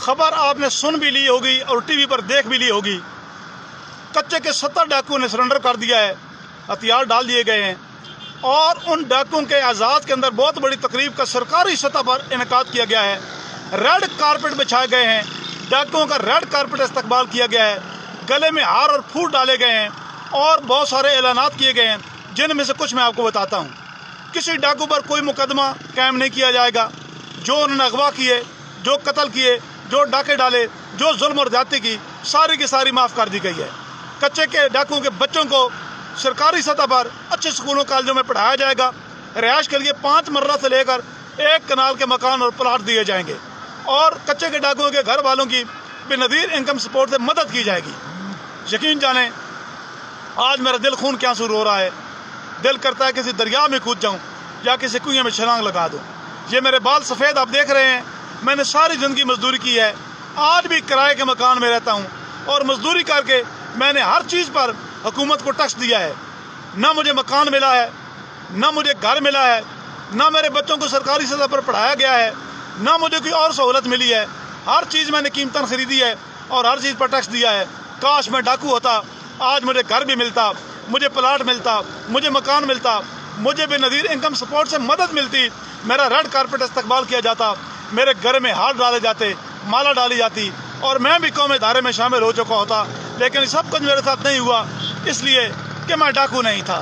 खबर आपने सुन भी ली होगी और टीवी पर देख भी ली होगी। कच्चे के 70 डाकुओं ने सरेंडर कर दिया है, हथियार डाल दिए गए हैं और उन डाकुओं के आज़ाद के अंदर बहुत बड़ी तकरीब का सरकारी सतह पर इनेकाद किया गया है। रेड कारपेट बिछाए गए हैं, डाकुओं का रेड कारपेट इस्तकबाल किया गया है, गले में हार और फूल डाले गए हैं और बहुत सारे ऐलानात किए गए हैं, जिनमें से कुछ मैं आपको बताता हूँ। किसी डाकू पर कोई मुकदमा कायम नहीं किया जाएगा। जो उन्होंने अगवा किए, जो कत्ल किए, जो डाके डाले, जो जुल्म और ज्यादती की, सारी की सारी माफ़ कर दी गई है। कच्चे के डाकुओं के बच्चों को सरकारी सतह पर अच्छे स्कूलों कॉलेजों में पढ़ाया जाएगा। रिहाइश के लिए 5 मर्ला से लेकर 1 कनाल के मकान और प्लाट दिए जाएंगे और कच्चे के डाकुओं के घर वालों की बेनज़ीर इनकम सपोर्ट से मदद की जाएगी। यकीन जानें, आज मेरा दिल खून के आंसू रो रहा है। दिल करता है किसी दरिया में कूद जाऊं या किसी कुएं में छलांग लगा दूं। ये मेरे बाल सफ़ेद आप देख रहे हैं। मैंने सारी ज़िंदगी मजदूरी की है, आज भी किराए के मकान में रहता हूं और मजदूरी करके मैंने हर चीज़ पर हुकूमत को टैक्स दिया है। ना मुझे मकान मिला है, ना मुझे घर मिला है, ना मेरे बच्चों को सरकारी सतह पर पढ़ाया गया है, ना मुझे कोई और सहूलत मिली है। हर चीज़ मैंने कीमतन ख़रीदी है और हर चीज़ पर टैक्स दिया है। काश मैं डाकू होता, आज मुझे घर भी मिलता, मुझे प्लाट मिलता, मुझे मकान मिलता, मुझे बेनज़ीर इनकम सपोर्ट से मदद मिलती, मेरा रेड कारपेट इस्तकबाल किया जाता, मेरे घर में हाथ डाले जाते, माला डाली जाती और मैं भी कौमी धारे में शामिल हो चुका होता। लेकिन सब कुछ मेरे साथ नहीं हुआ, इसलिए कि मैं डाकू नहीं था।